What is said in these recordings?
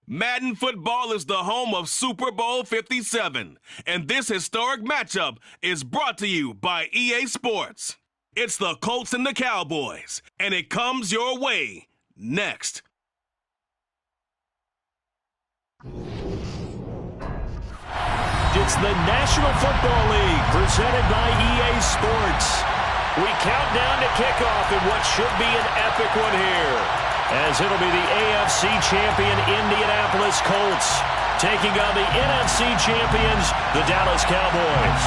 Madden Football is the home of Super Bowl 57, and this historic matchup is brought to you by EA Sports. It's the Colts and the Cowboys, and it comes your way next. It's the National Football League presented by EA Sports. We count down to kickoff in what should be an epic one here, as it'll be the AFC champion Indianapolis Colts taking on the NFC champions, the Dallas Cowboys.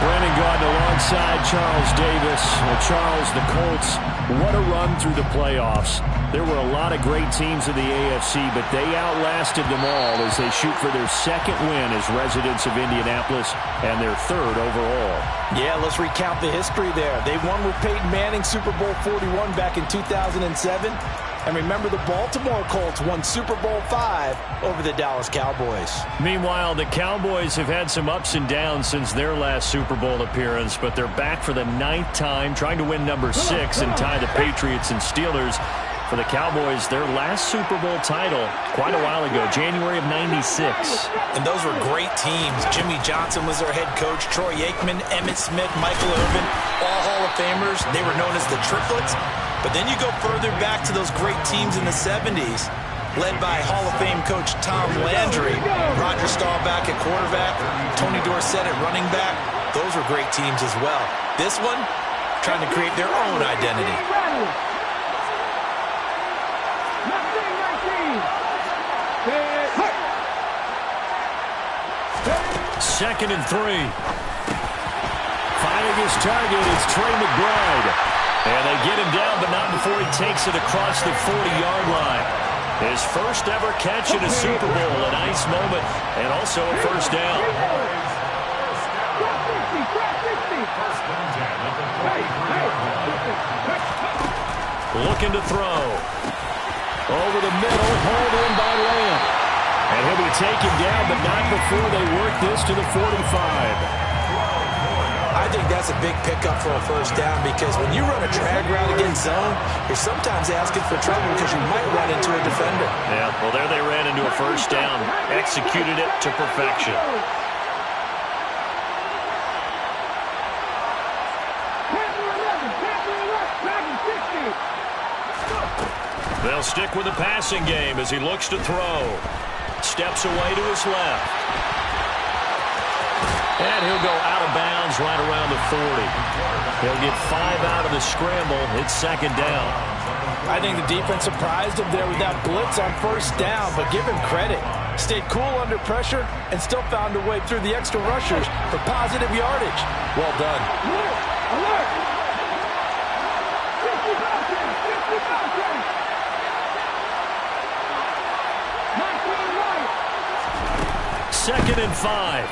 Brandon Gaudin alongside Charles Davis. Charles, the Colts, what a run through the playoffs. There were a lot of great teams in the AFC, but they outlasted them all as they shoot for their second win as residents of Indianapolis and their third overall. Yeah, let's recount the history there. They won with Peyton Manning Super Bowl 41 back in 2007. And remember, the Baltimore Colts won Super Bowl V over the Dallas Cowboys. Meanwhile, the Cowboys have had some ups and downs since their last Super Bowl appearance, but they're back for the 9th time, trying to win number 6 and tie the Patriots and Steelers. For the Cowboys, their last Super Bowl title quite a while ago, January of '96. And those were great teams. Jimmy Johnson was their head coach, Troy Aikman, Emmitt Smith, Michael Irvin, all Hall of Famers. They were known as the Triplets. But then you go further back to those great teams in the 70s, led by Hall of Fame coach Tom Landry, Roger Staubach at quarterback, Tony Dorsett at running back. Those were great teams as well. This one, trying to create their own identity. Second and 3. Finding his target is Trey McBride. And they get him down, but not before he takes it across the 40-yard line. His first ever catch in a Super Bowl, a nice moment, and also a first down. Looking to throw. Over the middle, hauled in by Lamb. And he'll be taken down, but not before they work this to the 45. I think that's a big pickup for a first down, because when you run a drag route against zone, you're sometimes asking for trouble because you might run into a defender. Yeah, well, there they ran into a first down, executed it to perfection. They'll stick with the passing game as he looks to throw. Steps away to his left. And he'll go out of bounds right around the 40. He'll get 5 out of the scramble. It's second down. I think the defense surprised him there with that blitz on first down, but give him credit. Stayed cool under pressure and still found a way through the extra rushers for positive yardage. Well done. Second and 5.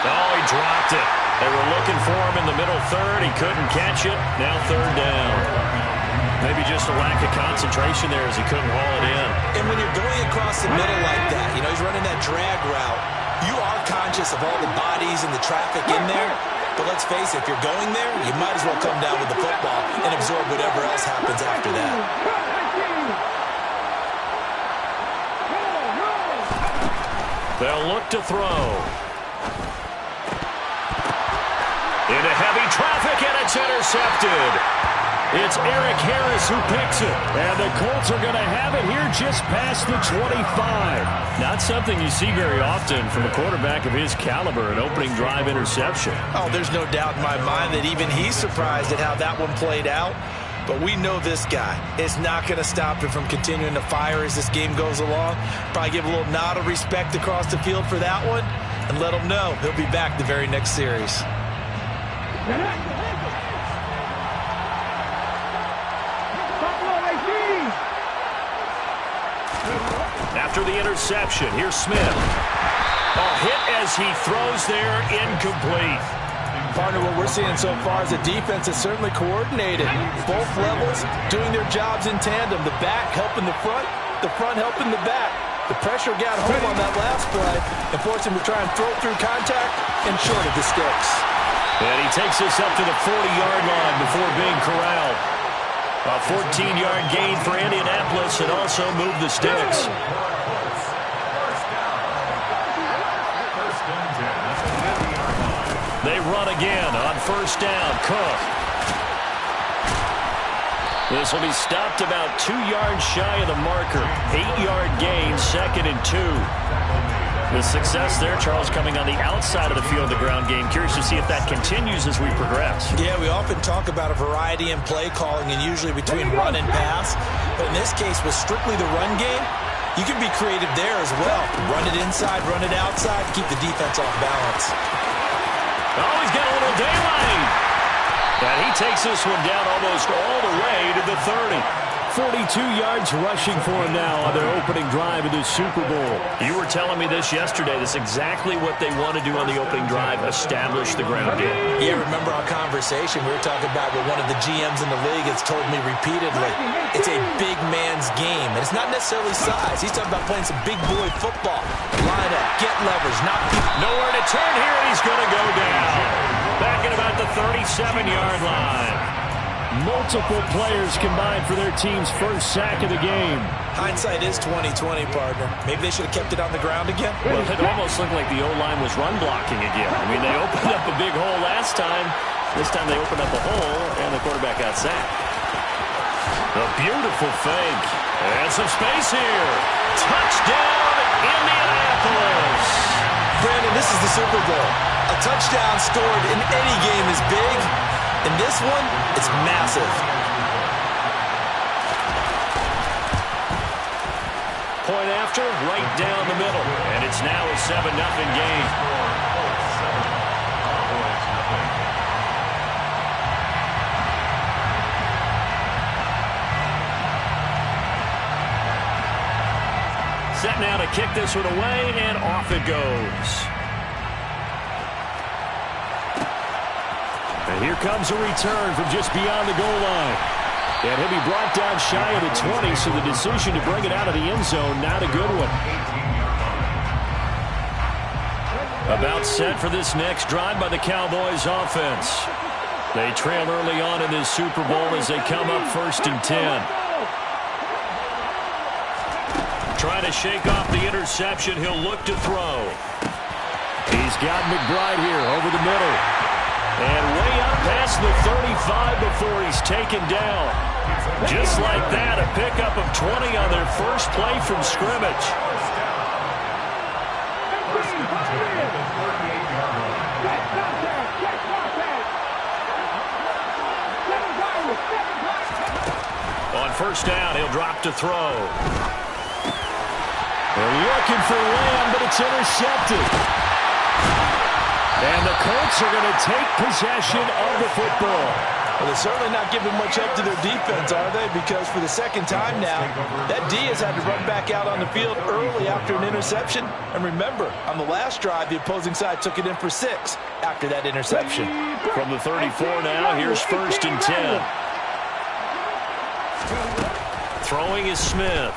Oh, he dropped it. They were looking for him in the middle third. He couldn't catch it. Now third down. Maybe just a lack of concentration there as he couldn't haul it in. And when you're going across the middle like that, you know, he's running that drag route, you are conscious of all the bodies and the traffic in there. But let's face it, if you're going there, you might as well come down with the football and absorb whatever else happens after that. They'll look to throw. Into heavy traffic, and it's intercepted. It's Eric Harris who picks it. And the Colts are going to have it here just past the 25. Not something you see very often from a quarterback of his caliber, an opening drive interception. Oh, there's no doubt in my mind that even he's surprised at how that one played out. But we know this guy is not going to stop him from continuing to fire as this game goes along. Probably give a little nod of respect across the field for that one and let him know he'll be back the very next series. After the interception, here's Smith. A hit as he throws there, incomplete. Partner, what we're seeing so far is the defense is certainly coordinated. Both levels doing their jobs in tandem. The back helping the front helping the back. The pressure got home on that last play and forced him to try and throw through contact and short of the sticks. And he takes this up to the 40-yard line before being corralled. A 14-yard gain for Indianapolis and also moved the sticks. They run again on first down. Cook. This will be stopped about 2 yards shy of the marker. 8-yard gain, 2nd and 2. The success there, Charles, coming on the outside of the field, the ground game. Curious to see if that continues as we progress. Yeah, we often talk about a variety in play calling and usually between run and pass. But in this case, with strictly the run game, you can be creative there as well. Run it inside, run it outside, keep the defense off balance. Oh, he's got a little daylight. And he takes this one down almost all the way to the 30. 42 yards rushing for him now on their opening drive of the Super Bowl. You were telling me this yesterday. That's exactly what they want to do on the opening drive, establish the ground game. Yeah, remember our conversation we were talking about with one of the GMs in the league has told me repeatedly, it's a big man's game. And it's not necessarily size. He's talking about playing some big boy football. Line up, get leverage, knock people. Nowhere to turn here, and he's going to go down. Back at about the 37-yard line. Multiple players combined for their team's first sack of the game. Hindsight is 20/20, partner. Maybe they should have kept it on the ground again. Well, it almost looked like the O-line was run blocking again. I mean, they opened up a big hole last time. This time they opened up a hole, and the quarterback got sacked. A beautiful fake. And some space here. Touchdown, Indianapolis. Brandon, this is the Super Bowl. A touchdown scored in any game is big. In this one, it's massive. Point after, right down the middle. And it's now a 7-0 game. Set now to kick this one away, and off it goes. And here comes a return from just beyond the goal line. And he'll be brought down shy of the 20, so the decision to bring it out of the end zone, not a good one. About set for this next drive by the Cowboys offense. They trail early on in this Super Bowl as they come up 1st and 10. Trying to shake off the interception, he'll look to throw. He's got McBride here over the middle. And way up past the 35 before he's taken down. Just like that, a pickup of 20 on their first play from scrimmage. On first down, he'll drop to throw. They're looking for Lamb, but it's intercepted. And the Colts are going to take possession of the football. Well, they're certainly not giving much help to their defense, are they? Because for the second time now, that D has had to run back out on the field early after an interception. And remember, on the last drive, the opposing side took it in for 6 after that interception. From the 34 now, here's 1st and 10. Throwing is Smith.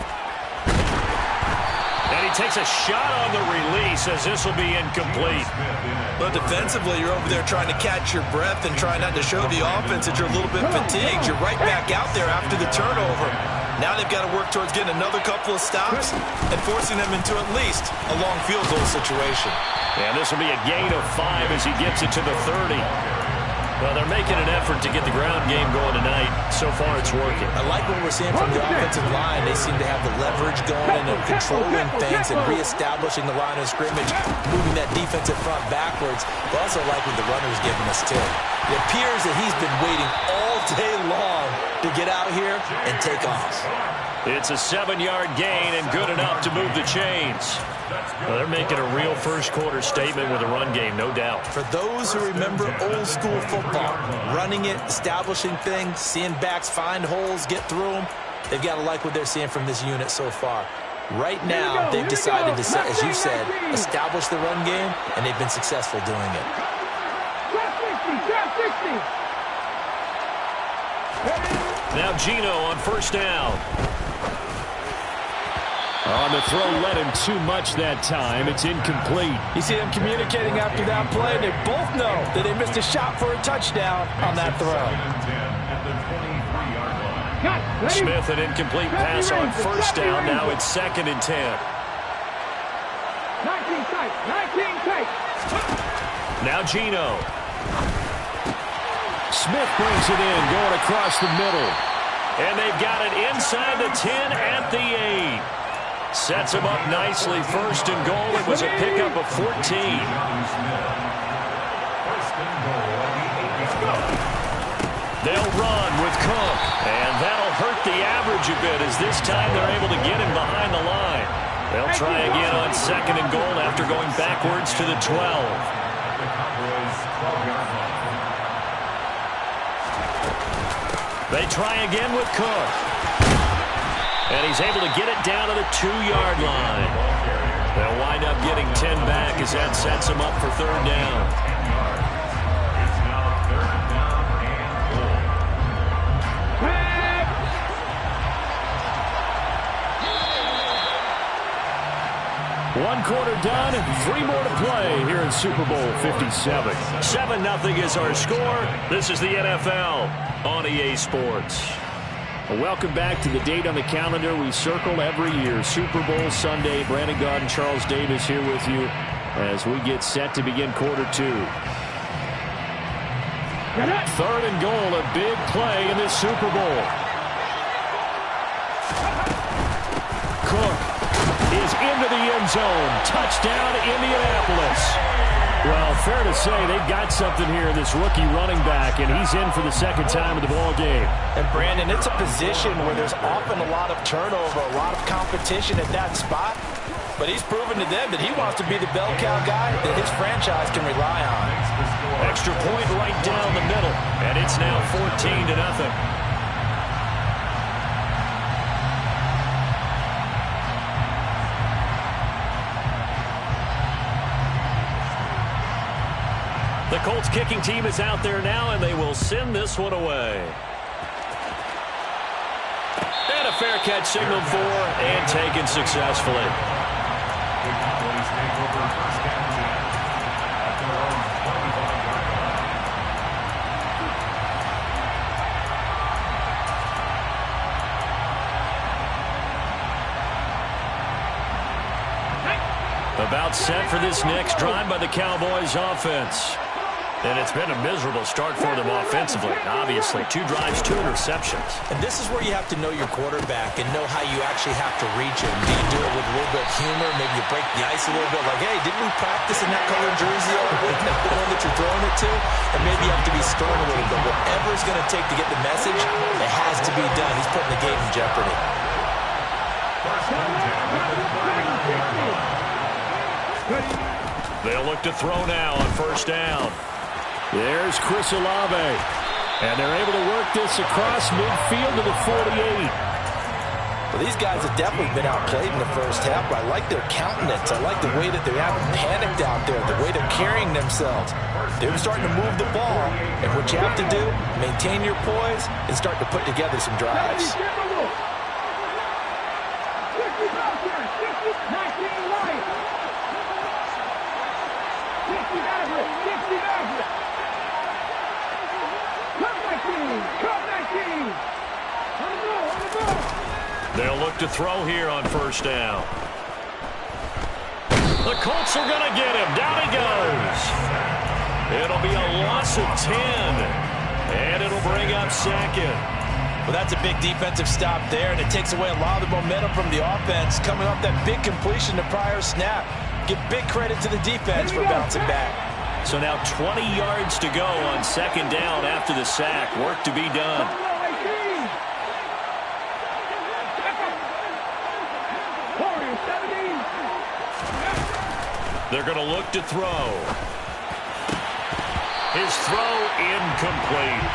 And he takes a shot on the release as this will be incomplete. But defensively, you're over there trying to catch your breath and try not to show the offense that you're a little bit fatigued. You're right back out there after the turnover. Now they've got to work towards getting another couple of stops and forcing them into at least a long field goal situation. And this will be a gain of 5 as he gets it to the 30. Well, they're making an effort to get the ground game going tonight. So far, it's working. I like what we're seeing from the offensive line. They seem to have the leverage going and they're controlling things and reestablishing the line of scrimmage, moving that defensive front backwards. But also like what the runner's giving us, too. It appears that he's been waiting all day long to get out here and take off. It's a 7-yard gain and good enough to move the chains. Well, they're making a real first-quarter statement with a run game, no doubt. For those who remember old-school football, running it, establishing things, seeing backs find holes, get through them, they've got to like what they're seeing from this unit so far. Right now, they've decided to, as you said, establish the run game, and they've been successful doing it. Now Geno on first down. On the throw, led him too much that time. It's incomplete. You see them communicating after that play. They both know that they missed a shot for a touchdown on that throw. Smith, an incomplete pass on first down. Now it's 2nd and 10. 19 take. Now Geno. Smith brings it in, going across the middle. And they've got it inside the 10 at the 8. Sets him up nicely. 1st and goal. It was a pickup of 14. They'll run with Cook. And that'll hurt the average a bit, as this time they're able to get him behind the line. They'll try again on 2nd and goal after going backwards to the 12. They try again with Cook. And he's able to get it down to the 2-yard line. They'll wind up getting 10 back as that sets them up for 3rd down. One quarter done, and 3 more to play here in Super Bowl 57. 7-0 is our score. This is the NFL on EA Sports. Well, welcome back to the date on the calendar we circle every year. Super Bowl Sunday. Brandon Gaudin and Charles Davis here with you as we get set to begin quarter 2. 3rd and goal, a big play in this Super Bowl. Cook is into the end zone. Touchdown, Indianapolis. Well, fair to say they've got something here in this rookie running back, and he's in for the 2nd time of the ball game. And, Brandon, it's a position where there's often a lot of turnover, a lot of competition at that spot. But he's proven to them that he wants to be the bell cow guy that his franchise can rely on. Extra point right down the middle, and it's now 14-0. The Colts kicking team is out there now, and they will send this one away. And a fair catch signaled for and taken successfully. About set for this next drive by the Cowboys offense. And it's been a miserable start for them offensively. Obviously, 2 drives, 2 interceptions. And this is where you have to know your quarterback and know how you actually have to reach him. Do you do it with a little bit of humor? Maybe you break the ice a little bit. Like, hey, didn't we practice in that colored jersey all week? That's the one that you're throwing it to? And maybe you have to be stern a little bit. Whatever it's going to take to get the message, it has to be done. He's putting the game in jeopardy. They'll look to throw now on 1st down. There's Chris Olave. And they're able to work this across midfield to the 48. Well, these guys have definitely been outplayed in the first half, but I like their countenance. I like the way that they haven't panicked out there, the way they're carrying themselves. They're starting to move the ball, and what you have to do, maintain your poise and start to put together some drives. They'll look to throw here on 1st down. The Colts are going to get him. Down he goes. It'll be a loss of 10. And it'll bring up 2nd. Well, that's a big defensive stop there, and it takes away a lot of the momentum from the offense coming off that big completion the prior snap. Give big credit to the defense for bouncing back. So now 20 yards to go on 2nd down after the sack. Work to be done. They're going to look to throw. His throw incomplete.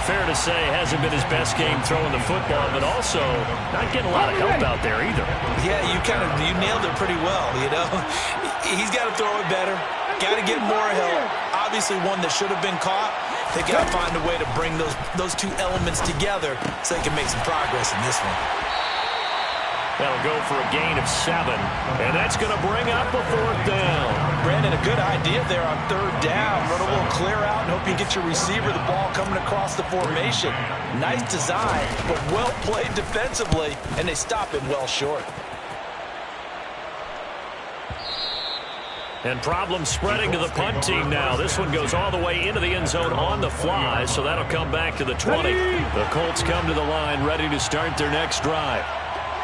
Fair to say, hasn't been his best game throwing the football, but also not getting a lot of help out there either. Yeah, you nailed it pretty well, you know. He's got to throw it better. Got to get more help. Obviously one that should have been caught. They got to find a way to bring those 2 elements together so they can make some progress in this one. That'll go for a gain of 7, and that's going to bring up a 4th down. Brandon, a good idea there on 3rd down. Run a little clear out and hope you get your receiver the ball coming across the formation. Nice design, but well played defensively, and they stop him well short. And problem spreading to the punt team now. This one goes all the way into the end zone on the fly, so that'll come back to the 20. The Colts come to the line ready to start their next drive.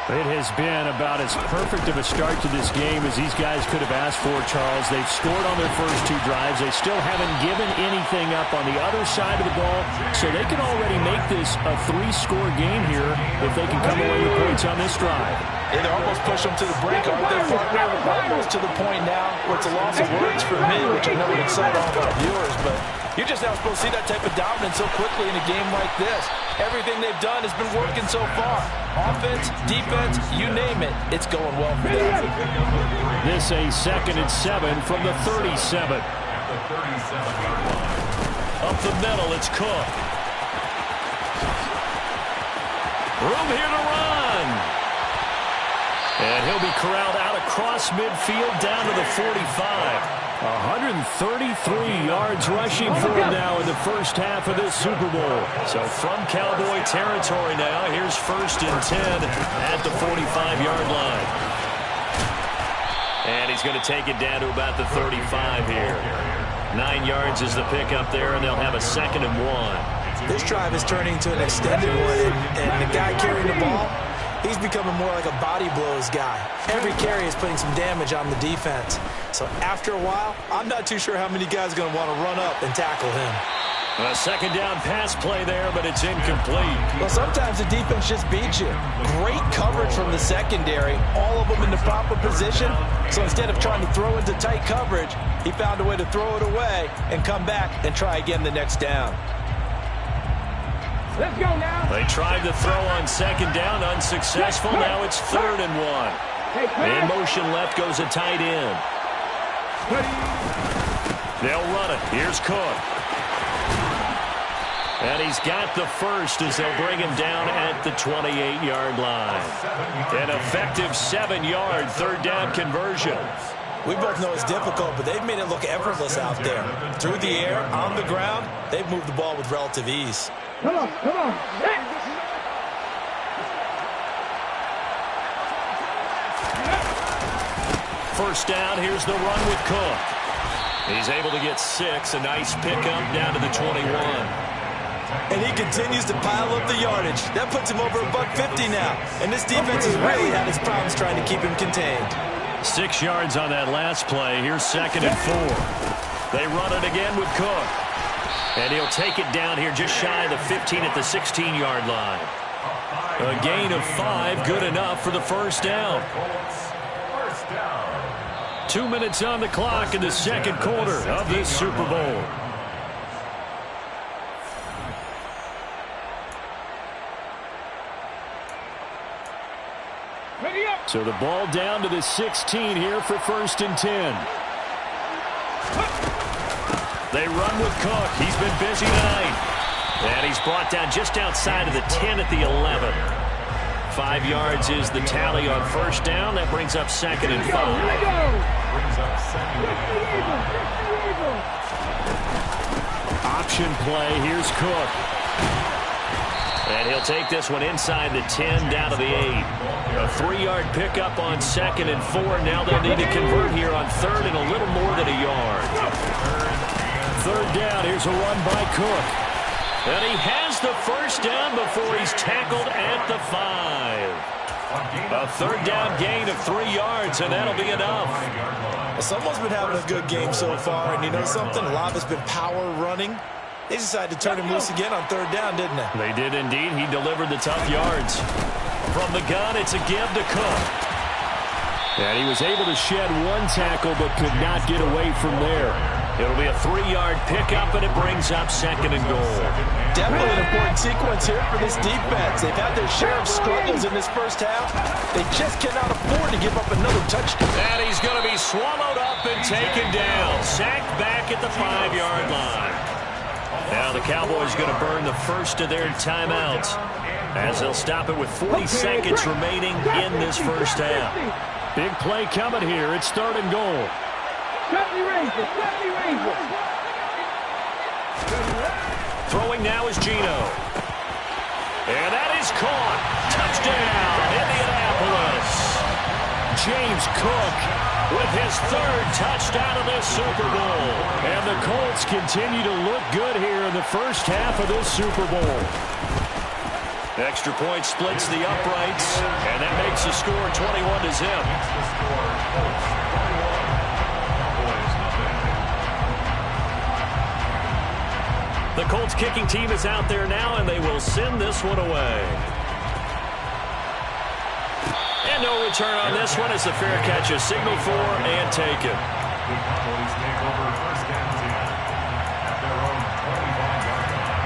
It has been about as perfect of a start to this game as these guys could have asked for, Charles. They've scored on their first 2 drives. They still haven't given anything up on the other side of the ball, so they can already make this a 3-score game here if they can come away with points on this drive. Yeah, they're almost pushing them to the brink, aren't they? Almost to the point now where it's a loss of words for me, which I know would excite all of our viewers, but you're just now supposed to see that type of dominance so quickly in a game like this. Everything they've done has been working so far. Offense, defense, you name it, it's going well for them. This a 2nd and 7 from the 37. Up the middle, it's Cook. Room here to run. And he'll be corralled out across midfield down to the 45. 133 yards rushing for him now in the first half of this Super Bowl. So from Cowboy territory now, here's 1st and 10 at the 45-yard line. And he's going to take it down to about the 35 here. 9 yards is the pickup there, and they'll have a 2nd and 1. This drive is turning into an extended one, and the guy carrying the ball, he's becoming more like a body blows guy. Every carry is putting some damage on the defense. So after a while, I'm not too sure how many guys are going to want to run up and tackle him. A 2nd down pass play there, but it's incomplete. Well, sometimes the defense just beats you. Great coverage from the secondary, all of them in the proper position. So instead of trying to throw into tight coverage, he found a way to throw it away and come back and try again the next down. Let's go now. They tried to throw on 2nd down, unsuccessful. Now it's 3rd and 1. In motion left goes a tight end. They'll run it. Here's Cook. And he's got the first as they'll bring him down at the 28-yard line. An effective 7-yard 3rd down conversion. We both know it's difficult, but they've made it look effortless out there. Through the air, on the ground, they've moved the ball with relative ease. Come on, come on. First down, here's the run with Cook. He's able to get 6, a nice pickup down to the 21. And he continues to pile up the yardage. That puts him over $150 now. And this defense has really had its problems trying to keep him contained. 6 yards on that last play. Here's 2nd and 4. They run it again with Cook. And he'll take it down here just shy of the 15 at the 16-yard line. A gain of 5, good enough for the first down. 2 minutes on the clock in the 2nd quarter of this Super Bowl. So the ball down to the 16 here for 1st and 10. They run with Cook. He's been busy tonight. And he's brought down just outside of the 10 at the 11. 5 yards is the tally on first down. That brings up 2nd and 5. Option play. Here's Cook. And he'll take this one inside the 10 down to the 8. A 3-yard pickup on 2nd and 4. Now they'll need to convert here on 3rd and a little more than a yard. 3rd down. Here's a run by Cook. And he has the first down before he's tackled at the 5. A 3rd down gain of 3 yards, and that'll be enough. Well, someone's been having a good game so far, and you know something? A lot of it's been power running. They decided to turn him loose again on 3rd down, didn't they? They did indeed. He delivered the tough yards. From the gun, it's a give to Cook. And he was able to shed 1 tackle, but could not get away from there. It'll be a 3-yard pickup, and it brings up 2nd and goal. Definitely an important sequence here for this defense. They've had their share of struggles in this first half. They just cannot afford to give up another touchdown. And he's going to be swallowed up and taken down. Sacked back at the 5-yard line. Now the Cowboys going to burn the first of their timeouts as they'll stop it with 40 seconds remaining in this first half. Big play coming here. It's 3rd and goal. Throwing now is Geno. And that is caught. Touchdown, Indianapolis. James Cook with his 3rd touchdown of this Super Bowl. And the Colts continue to look good here in the first half of this Super Bowl. Extra point splits the uprights, and that makes the score 21-0. The Colts kicking team is out there now, and they will send this one away. And no return on this one as the fair catch is signaled for and taken. The Cowboys take over 1st and 10 at their own 25-yard line.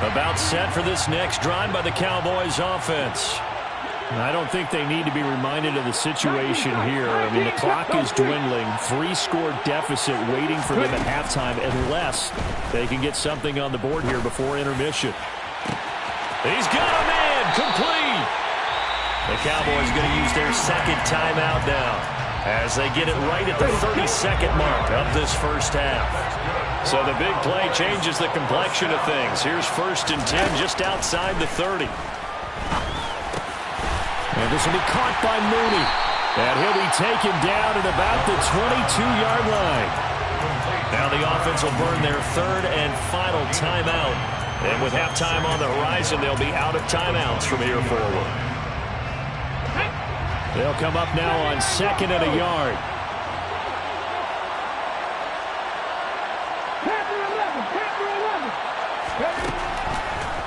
About set for this next drive by the Cowboys offense. I don't think they need to be reminded of the situation here. I mean, the clock is dwindling. 3-score deficit waiting for them at halftime unless they can get something on the board here before intermission. He's got him in. Complete. The Cowboys going to use their 2nd timeout now as they get it right at the 30-second mark of this first half. So the big play changes the complexion of things. Here's 1st and 10 just outside the 30. And this will be caught by Mooney. And he'll be taken down at about the 22-yard line. Now the offense will burn their 3rd and final timeout. And with halftime on the horizon, they'll be out of timeouts from here forward. They'll come up now on 2nd and a yard.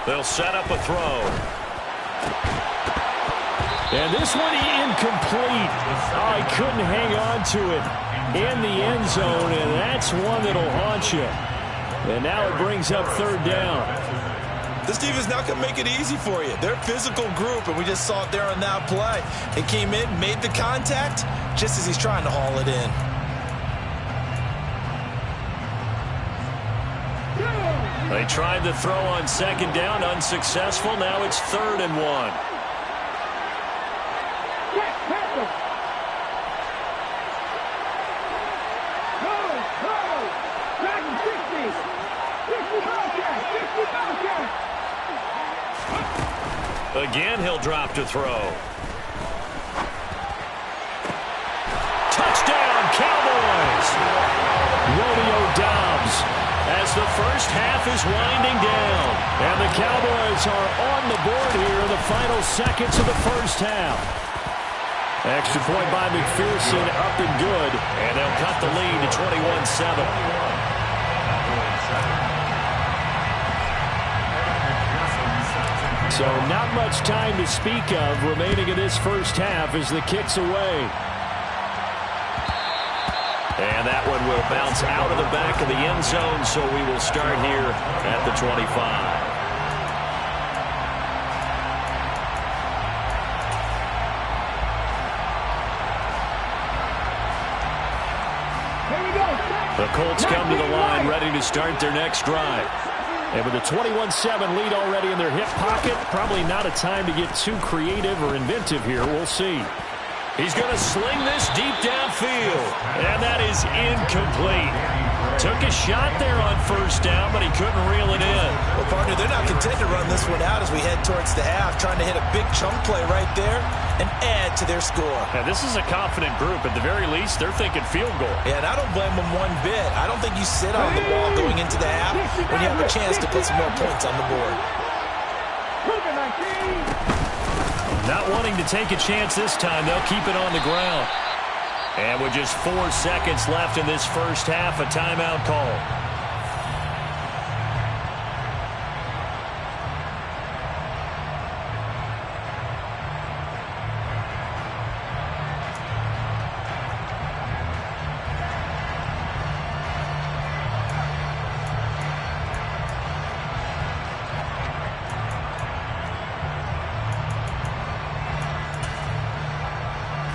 They'll set up a throw. And this one incomplete. Oh, he couldn't hang on to it in the end zone, and that's one that'll haunt you. And now it brings up 3rd down. This defense not going to make it easy for you. They're a physical group, and we just saw it there on that play. They came in, made the contact, just as he's trying to haul it in. They tried the throw on 2nd down, unsuccessful. Now it's 3rd and 1. Again, he'll drop to throw. Touchdown, Cowboys! Romeo Doubs as the first half is winding down. And the Cowboys are on the board here in the final seconds of the first half. Extra point by McPherson, up and good. And they'll cut the lead to 21-7. So not much time to speak of remaining in this first half as the kick's away. And that one will bounce out of the back of the end zone, so we will start here at the 25. The Colts come to the line ready to start their next drive. And with a 21-7 lead already in their hip pocket, probably not a time to get too creative or inventive here. We'll see. He's going to sling this deep downfield. And that is incomplete. Took a shot there on 1st down, but he couldn't reel it in. Well, partner, they're not content to run this one out as we head towards the half, trying to hit a big chunk play right there and add to their score. Now, this is a confident group. At the very least, they're thinking field goal. Yeah, and I don't blame them one bit. I don't think you sit on the ball going into the half when you have a chance to put some more points on the board. Not wanting to take a chance this time, they'll keep it on the ground. And with just 4 seconds left in this first half, a timeout call.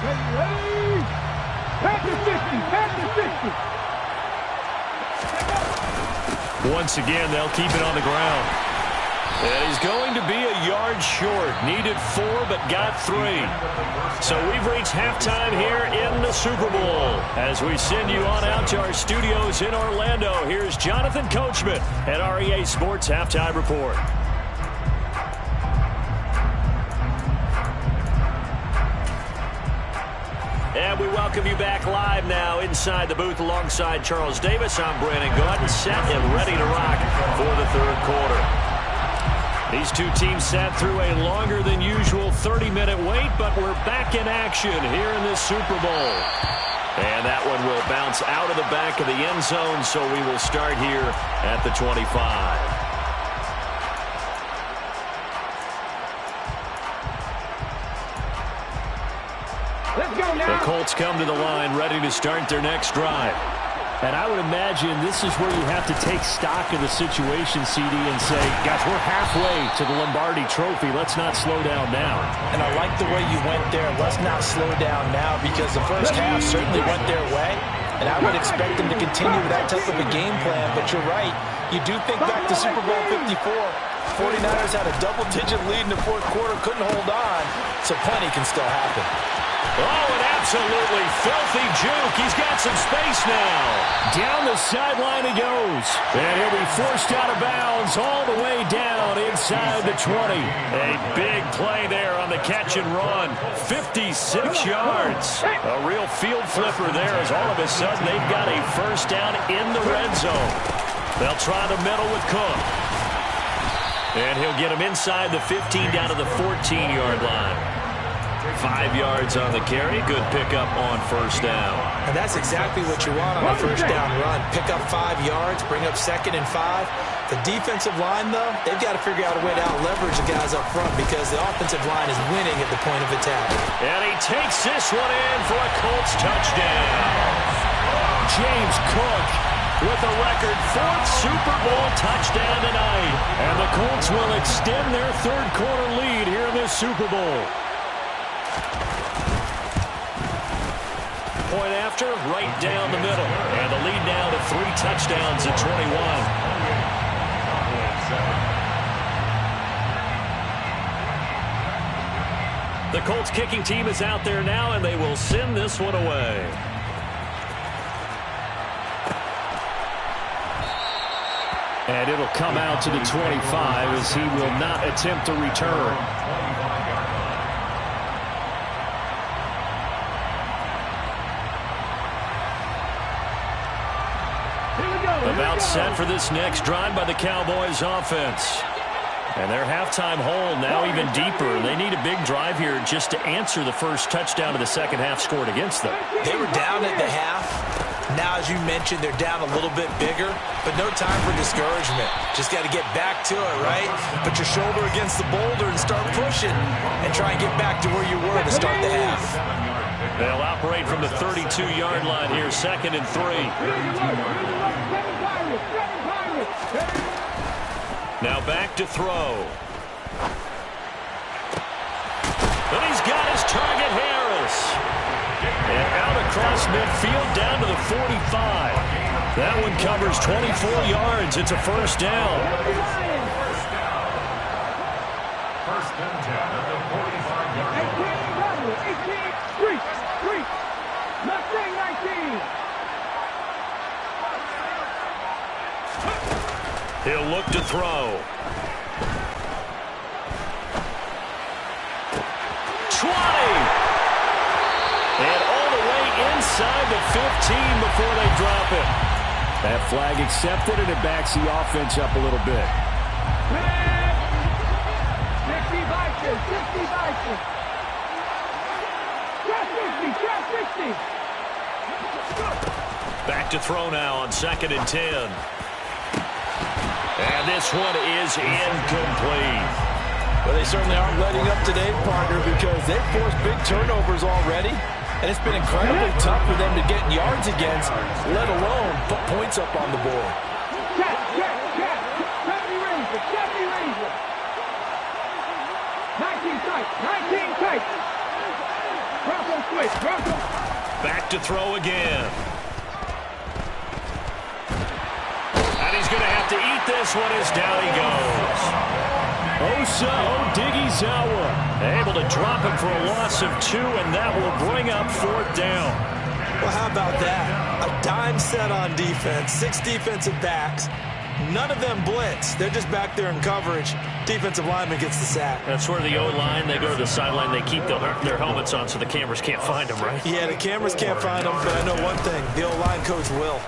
Ready. Pass to 60. Pass to 60. Once again, they'll keep it on the ground. And he's going to be a yard short. Needed 4, but got 3. So we've reached halftime here in the Super Bowl. As we send you on out to our studios in Orlando, here's Jonathan Coachman at our EA Sports Halftime Report. And we welcome you back live now inside the booth alongside Charles Davis. I'm Brandon Gaudin, set and ready to rock for the third quarter. These two teams sat through a longer than usual 30-minute wait, but we're back in action here in this Super Bowl. And that one will bounce out of the back of the end zone, so we will start here at the 25. Let's go now. The Colts come to the line ready to start their next drive. And I would imagine this is where you have to take stock of the situation, CD, and say, guys, we're halfway to the Lombardi Trophy. Let's not slow down now. And I like the way you went there. Let's not slow down now, because the first half certainly went their way. And I would expect them to continue with that type of a game plan. But you're right. You do think back to Super Bowl 54. 49ers had a double-digit lead in the fourth quarter, couldn't hold on. So plenty can still happen. Oh, an absolutely filthy juke. He's got some space now. Down the sideline he goes. And he'll be forced out of bounds all the way down inside the 20. A big play there on the catch and run. 56 yards. A real field flipper there, as all of a sudden they've got a first down in the red zone. They'll try the middle with Cook. And he'll get him inside the 15 down to the 14-yard line. 5 yards on the carry. Good pickup on first down. And that's exactly what you want on a first down run. Pick up 5 yards, bring up 2nd and 5. The defensive line, though, they've got to figure out a way to out-leverage the guys up front, because the offensive line is winning at the point of attack. And he takes this one in for a Colts touchdown. James Cook with a record 4th Super Bowl touchdown tonight. And the Colts will extend their third quarter lead here in this Super Bowl. Point after, right down the middle. And the lead now to 3 touchdowns at 21. The Colts kicking team is out there now, and they will send this one away. And it'll come out to the 25 as he will not attempt to return. About set for this next drive by the Cowboys offense. And their halftime hole now even deeper. They need a big drive here just to answer the first touchdown of the second half scored against them. They were down at the half. Now, as you mentioned, they're down a little bit bigger, but no time for discouragement. Just got to get back to it, right? Put your shoulder against the boulder and start pushing, and try and get back to where you were to start the half. They'll operate from the 32-yard line here, 2nd and 3. Now back to throw. And he's got his target, Harris. And out across midfield down to the 45. That one covers 24 yards. It's a first down. First and 10 at the 45-yard line. He'll look to throw. 20. And all the way inside the 15 before they drop it. That flag accepted, and it backs the offense up a little bit. 60 Vikings, 60 Vikings. Back to throw now on 2nd and 10. And this one is incomplete. Well, they certainly aren't letting up today, partner, because they've forced big turnovers already. And it's been incredibly tough for them to get yards against, let alone put points up on the board. Check. 70 Razor. 19 tight. Back to throw again. And he's going to have to eat this one as down he goes. Osa Odighizuwa able to drop him for a loss of 2, and that will bring up 4th down. Well, how about that? A dime set on defense, 6 defensive backs. None of them blitz. They're just back there in coverage. Defensive lineman gets the sack. That's where the O-line, they go to the sideline, they keep their helmets on so the cameras can't find them, right? Yeah, the cameras can't find them, but I know one thing. The O-line coach will.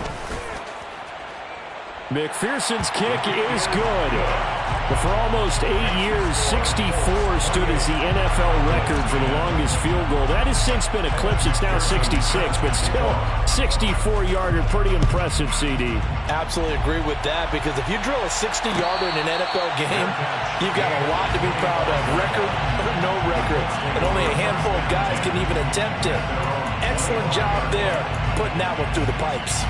McPherson's kick is good. But for almost 8 years, 64 stood as the NFL record for the longest field goal. That has since been eclipsed. It's now 66, but still 64-yarder. Pretty impressive, CD. Absolutely agree with that, because if you drill a 60-yarder in an NFL game, you've got a lot to be proud of. Record or no record. And only a handful of guys can even attempt it. Excellent job there, putting that one through the pipes.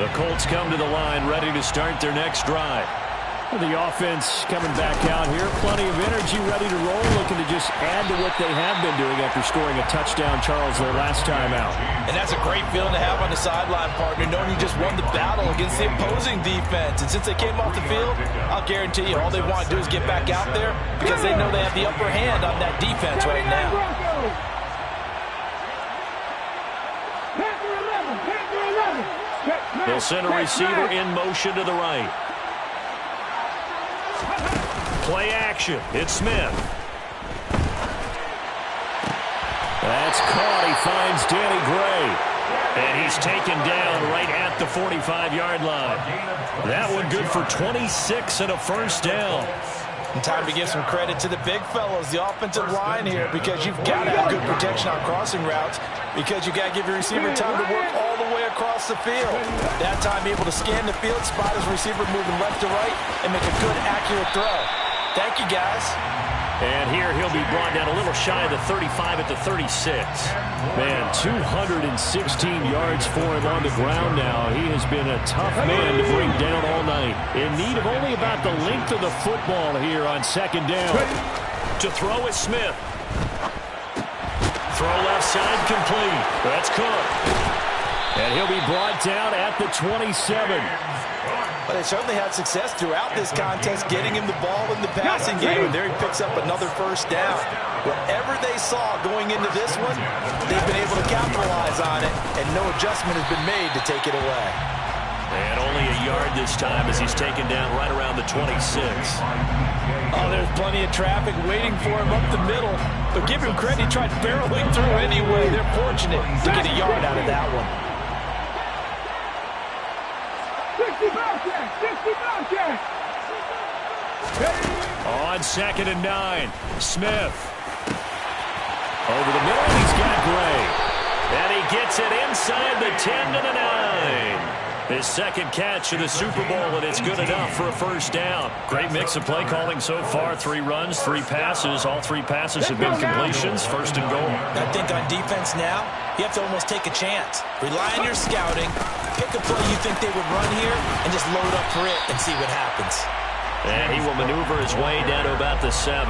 The Colts come to the line, ready to start their next drive. The offense coming back out here. Plenty of energy, ready to roll, looking to just add to what they have been doing after scoring a touchdown, Charles, their last time out. And that's a great feeling to have on the sideline, partner, knowing you just won the battle against the opposing defense. And since they came off the field, I'll guarantee you all they want to do is get back out there, because they know they have the upper hand on that defense right now. They'll send a receiver in motion to the right. Play action. It's Smith. That's caught. He finds Danny Gray. And he's taken down right at the 45-yard line. That one good for 26 and a first down. And time to give some credit to the big fellows, the offensive line here, because you've got to have good protection on crossing routes, because you've got to give your receiver time to work all the way across the field. That time able to scan the field, spot his receiver moving left to right, and make a good, accurate throw. Thank you, guys. And here he'll be brought down a little shy of the 35 at the 36. Man, 216 yards for him on the ground now. He has been a tough man to bring down all night. In need of only about the length of the football here on second down. To throw is Smith. Throw left side complete. That's Cook. And he'll be brought down at the 27. But they certainly had success throughout this contest, getting him the ball in the passing game. And there he picks up another first down. Whatever they saw going into this one, they've been able to capitalize on it, and no adjustment has been made to take it away. And only a yard this time as he's taken down right around the 26. Oh, there's plenty of traffic waiting for him up the middle. But give him credit, he tried barreling through anyway. They're fortunate to get a yard out of that one. 60 Bobcats! On 2nd and 9, Smith. Over the middle, he's got Gray. And he gets it inside the 10 to the 9. His second catch of the Super Bowl, and it's good enough for a first down. Great mix of play calling so far. 3 runs, 3 passes. All 3 passes have been completions. First and goal. I think on defense now, you have to almost take a chance. Rely on your scouting. Pick a play you think they would run here and just load up for it and see what happens. And he will maneuver his way down to about the 7.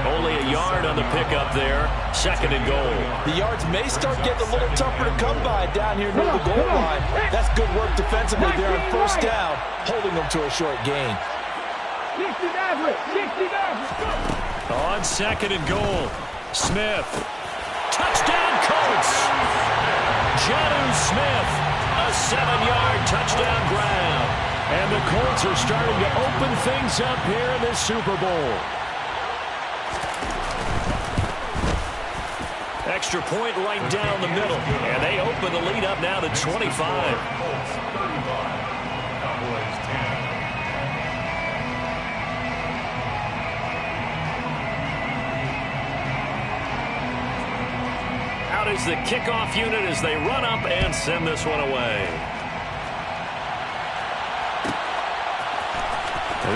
Only a yard on the pickup there. Second and goal. The yards may start getting a little tougher to come by down here near the goal line. That's good work defensively there on first down, holding them to a short gain. 69. On 2nd and goal, Smith. Touchdown, Colts! Jonnu Smith, a 7-yard touchdown grab. And the Colts are starting to open things up here in this Super Bowl. Extra point right down the middle. And they open the lead up now to 25. Out is the kickoff unit as they run up and send this one away.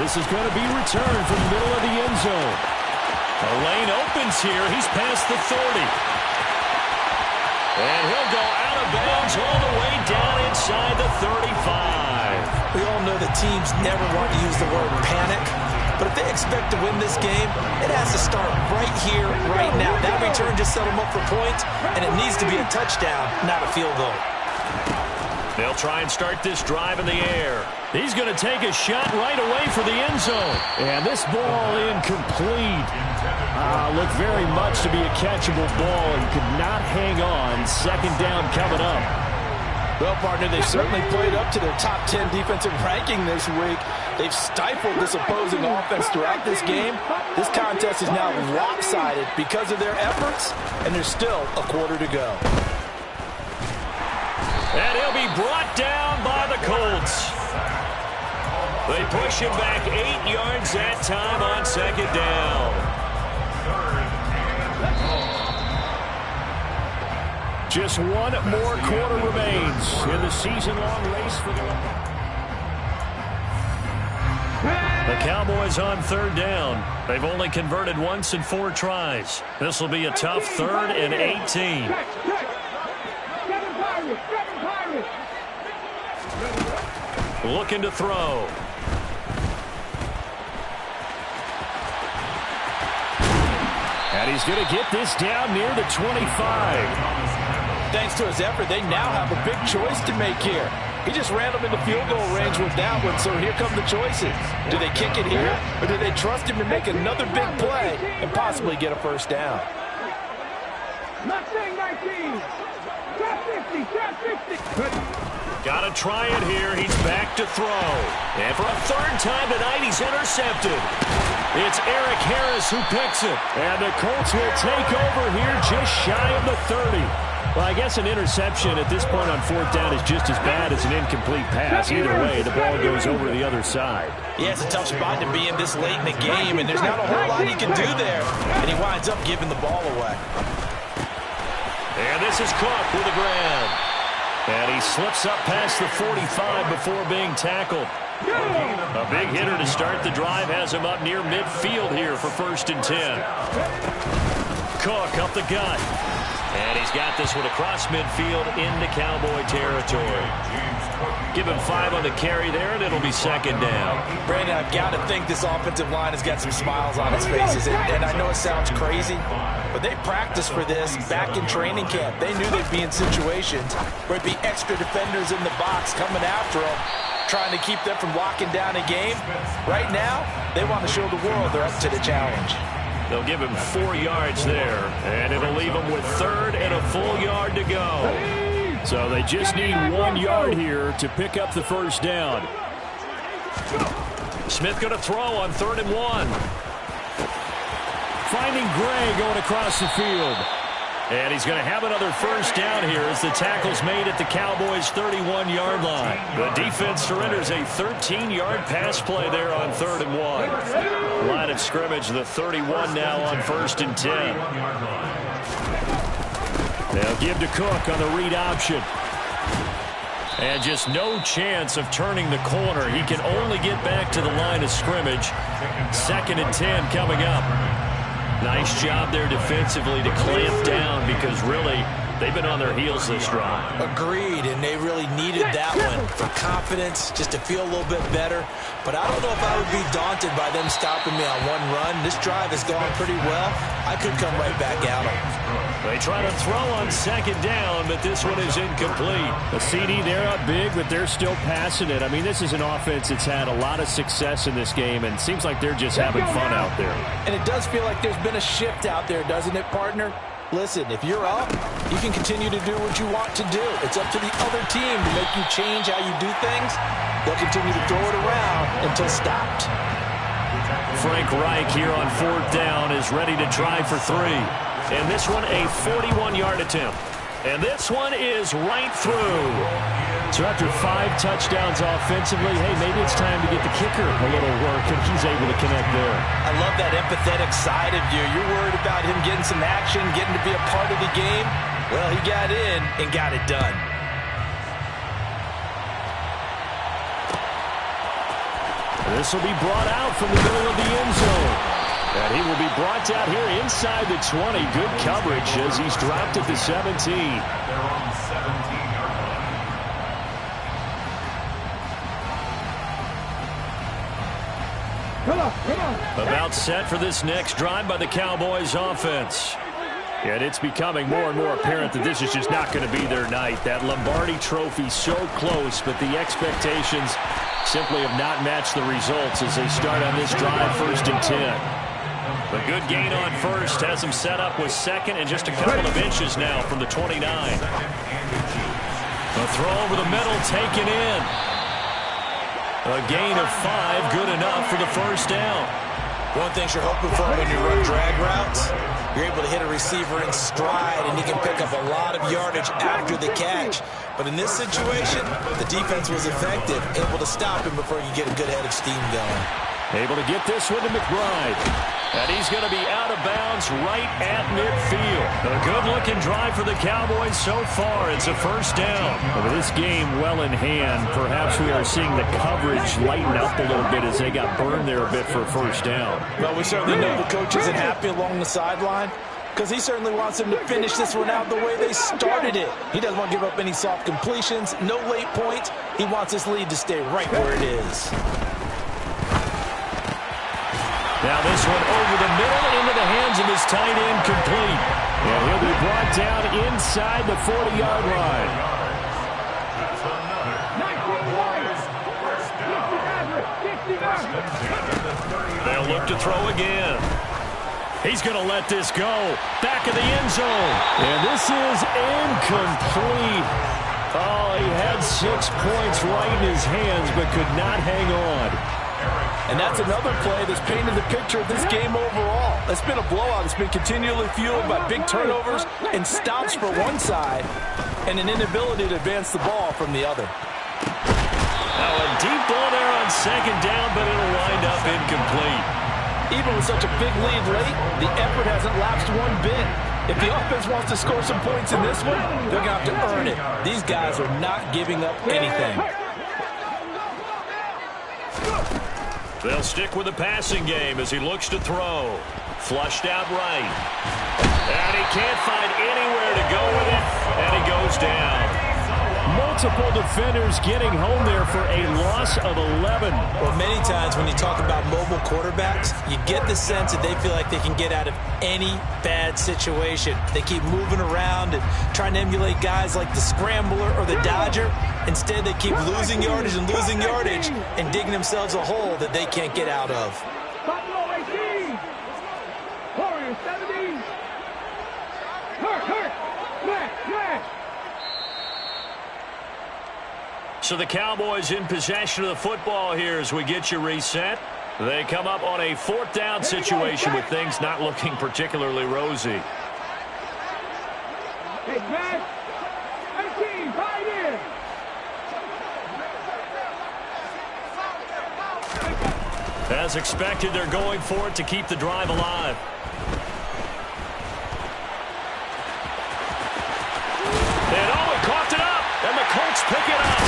This is going to be returned from the middle of the end zone. The lane opens here. He's past the 30. And he'll go out of of bounds all the way down inside the 35. We all know that teams never want to use the word panic, but if they expect to win this game, it has to start right here, right now. That return just set them up for points, and it needs to be a touchdown, not a field goal. They'll try and start this drive in the air. He's going to take a shot right away for the end zone. And this ball incomplete. Looked very much to be a catchable ball and could not hang on. Second down coming up. Well, partner, they've certainly played up to their top 10 defensive ranking this week. They've stifled this opposing offense throughout this game. This contest is now lopsided because of their efforts, and there's still a quarter to go. And he'll be brought down by the Colts. They push him back 8 yards that time on second down. Just one more quarter remains in the season-long race for the Cowboys on third down. They've only converted once in 4 tries. This will be a tough 3rd and 18. Looking to throw. And he's going to get this down near the 25. Thanks to his effort, they now have a big choice to make here. He just ran them into field goal range with that one, so here come the choices. Do they kick it here, or do they trust him to make another big play and possibly get a first down? Mustang 19. Trap 50. Trap 50. Got to try it here. He's back to throw. And for a 3rd time tonight, he's intercepted. It's Eric Harris who picks it. And the Colts will take over here just shy of the 30. Well, I guess an interception at this point on 4th down is just as bad as an incomplete pass. Either way, the ball goes over the other side. Yeah, it's a tough spot to be in this late in the game, and there's not a whole lot he can do there. And he winds up giving the ball away. And this is Cook with the grab. And he slips up past the 45 before being tackled. A big hitter to start the drive has him up near midfield here for 1st and 10. Cook up the gut. And he's got this one across midfield into Cowboy territory. Give him 5 on the carry there, and it'll be 2nd down. Brandon, I've got to think this offensive line has got some smiles on its faces. And I know it sounds crazy, but they practiced for this back in training camp. They knew they'd be in situations where there'd be extra defenders in the box coming after them, trying to keep them from locking down a game. Right now, they want to show the world they're up to the challenge. They'll give him 4 yards there, and it'll leave him with 3rd and a full yard to go. So they just need 1 yard here to pick up the first down. Smith going to throw on 3rd and 1. Finding Gray going across the field. And he's going to have another first down here as the tackle's made at the Cowboys' 31-yard line. The defense surrenders a 13-yard pass play there on 3rd and 1. Line of scrimmage, the 31 now on 1st and 10. They'll give to Cook on the read option. And just no chance of turning the corner. He can only get back to the line of scrimmage. 2nd and 10 coming up. Nice job there defensively to clamp down because really they've been on their heels this drive. Agreed, and they really needed that one for confidence, just to feel a little bit better. But I don't know if I would be daunted by them stopping me on one run. This drive has gone pretty well. I could come right back at them. They try to throw on 2nd down, but this one is incomplete. The CD, they're up big, but they're still passing it. I mean, this is an offense that's had a lot of success in this game, and it seems like they're just having fun out there. And it does feel like there's been a shift out there, doesn't it, partner? Listen, if you're up, you can continue to do what you want to do. It's up to the other team to make you change how you do things. They'll continue to throw it around until stopped. Frank Reich here on 4th down is ready to try for 3. And this one a 41-yard attempt. And this one is right through. So after 5 touchdowns offensively, hey, maybe it's time to get the kicker a little work, and he's able to connect there. I love that empathetic side of you. You're worried about him getting some action, getting to be a part of the game. Well, he got in and got it done. This will be brought out from the middle of the end zone. And he will be brought down here inside the 20. Good coverage as he's dropped at the 17. Their own 17-yard line. Come on. About set for this next drive by the Cowboys offense. And it's becoming more and more apparent that this is just not going to be their night. That Lombardi trophy so close, but the expectations simply have not matched the results as they start on this drive 1st and 10. A good gain on first has them set up with second and just a couple of inches now from the 29. A throw over the middle taken in. A gain of 5, good enough for the first down. One thing you're hoping for when you run drag routes, you're able to hit a receiver in stride, and he can pick up a lot of yardage after the catch. But in this situation, the defense was effective, able to stop him before you get a good head of steam going. Able to get this one to McBride. And he's going to be out of bounds right at midfield. A good-looking drive for the Cowboys so far. It's a first down. With this game well in hand, perhaps we are seeing the coverage lighten up a little bit as they got burned there a bit for a first down. Well, we certainly know the coach isn't happy along the sideline because he certainly wants them to finish this one out the way they started it. He doesn't want to give up any soft completions, no late points. He wants this lead to stay right where it is. Now this one over the middle into the hands of his tight end, complete. And he'll be brought down inside the 40-yard line. They'll look to throw again. He's going to let this go. Back of the end zone. And this is incomplete. Oh, he had 6 points right in his hands but could not hang on. And that's another play that's painted the picture of this game overall. It's been a blowout. It's been continually fueled by big turnovers and stops for one side and an inability to advance the ball from the other. Now a deep ball there on second down, but it'll wind up incomplete. Even with such a big lead late, the effort hasn't lapsed one bit. If the offense wants to score some points in this one, they're going to have to earn it. These guys are not giving up anything. They'll stick with the passing game as he looks to throw. Flushed out right. And he can't find anywhere to go with it, and he goes down. Multiple defenders getting home there for a loss of 11. Well, many times when you talk about mobile quarterbacks, you get the sense that they feel like they can get out of any bad situation. They keep moving around and trying to emulate guys like the Scrambler or the Dodger. Instead, they keep losing yardage and digging themselves a hole that they can't get out of. Buffalo 18. Warriors 17. Hurt. Smash. So the Cowboys in possession of the football here as we get you reset. They come up on a 4th down situation with things not looking particularly rosy. Hey, Smash. 18, right in. As expected, they're going for it to keep the drive alive. And he coughed it up, and the Colts pick it up.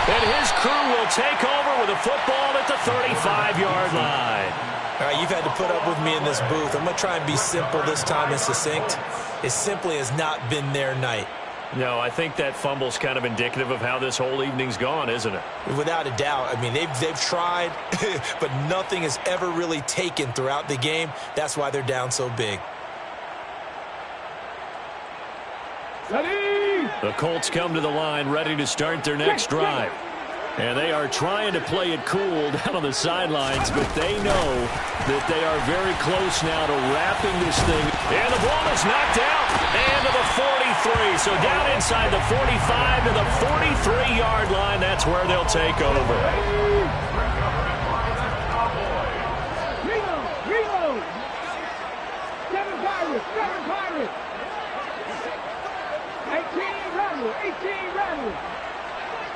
And his crew will take over with a football at the 35-yard line. All right, you've had to put up with me in this booth. I'm going to try and be simple this time and succinct. It simply has not been their night. No, I think that fumble's kind of indicative of how this whole evening's gone, isn't it? Without a doubt. I mean, they've tried, but nothing has ever really taken throughout the game. That's why they're down so big. The Colts come to the line ready to start their next drive. And they are trying to play it cool down on the sidelines, but they know that they are very close now to wrapping this thing. And the ball is knocked out and to the 43. So down inside the 45 to the 43-yard line. That's where they'll take over. Reload. 7 Pirates. 18 Rebels.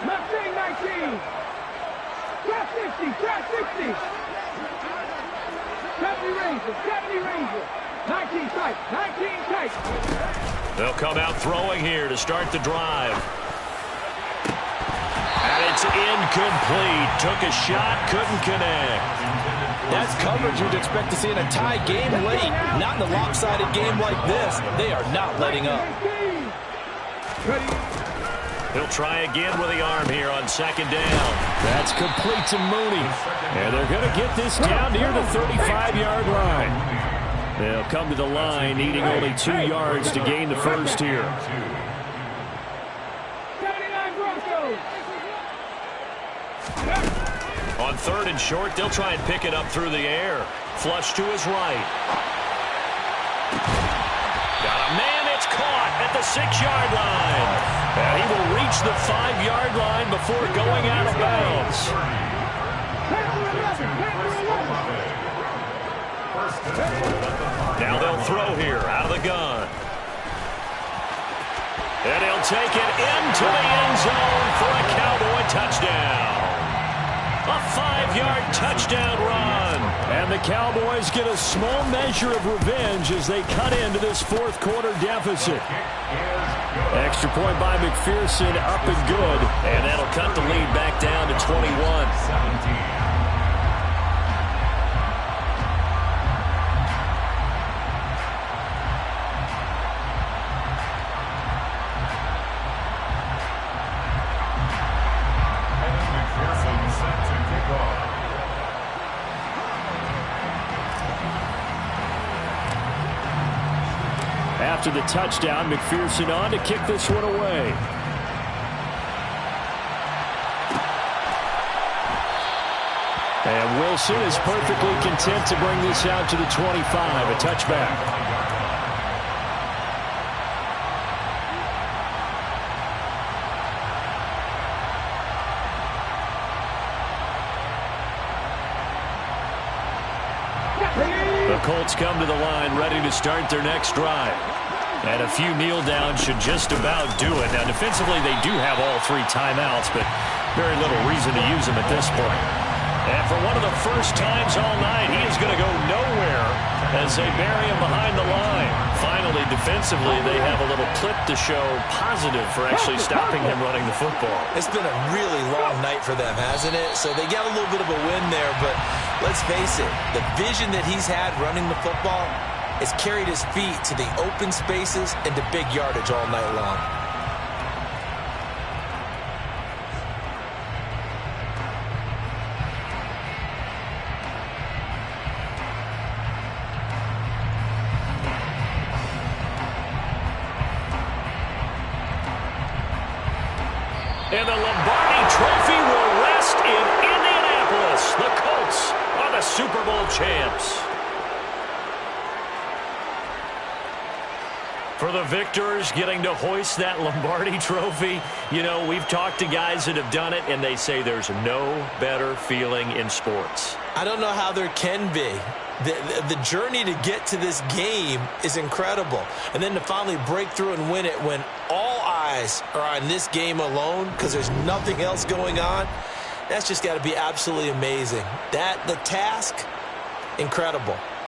Mustang 19. Trap 60. 70 Rangers. 19 tight. They'll come out throwing here to start the drive. And it's incomplete. Took a shot, couldn't connect. That's coverage you'd expect to see in a tie game late. Not in a lopsided game like this. They are not letting up. He'll try again with the arm here on second down. That's complete to Mooney. And they're going to get this down near the 35-yard line. They'll come to the line needing only 2 yards to gain the first here. On 3rd and short, they'll try and pick it up through the air. Flush to his right. Got a man. It's caught at the 6-yard line. And he will reach the 5-yard line before going out of bounds. Now they'll throw here out of the gun. And he'll take it into the end zone for a Cowboy touchdown. A 5-yard touchdown run. And the Cowboys get a small measure of revenge as they cut into this fourth-quarter deficit. Extra point by McPherson, up and good. And that'll cut the lead back down to 21. After the touchdown, McPherson on to kick this one away. And Wilson is perfectly content to bring this out to the 25, a touchback. The Colts come to the line ready to start their next drive. And a few kneel downs should just about do it. Now, defensively, they do have all 3 timeouts, but very little reason to use them at this point. And for one of the first times all night, he is going to go nowhere as they bury him behind the line. Finally, defensively, they have a little clip to show positive for actually stopping him running the football. It's been a really long night for them, hasn't it? So they got a little bit of a win there, but let's face it, the vision that he's had running the football has carried his feet to the open spaces and to big yardage all night long. And the Lombardi Trophy will rest in Indianapolis. The Colts are the Super Bowl champs. For the victors getting to hoist that Lombardi Trophy, you know, we've talked to guys that have done it, and they say there's no better feeling in sports. I don't know how there can be. The journey to get to this game is incredible. And then to finally break through and win it when all eyes are on this game alone because there's nothing else going on, that's just got to be absolutely amazing. The task, incredible.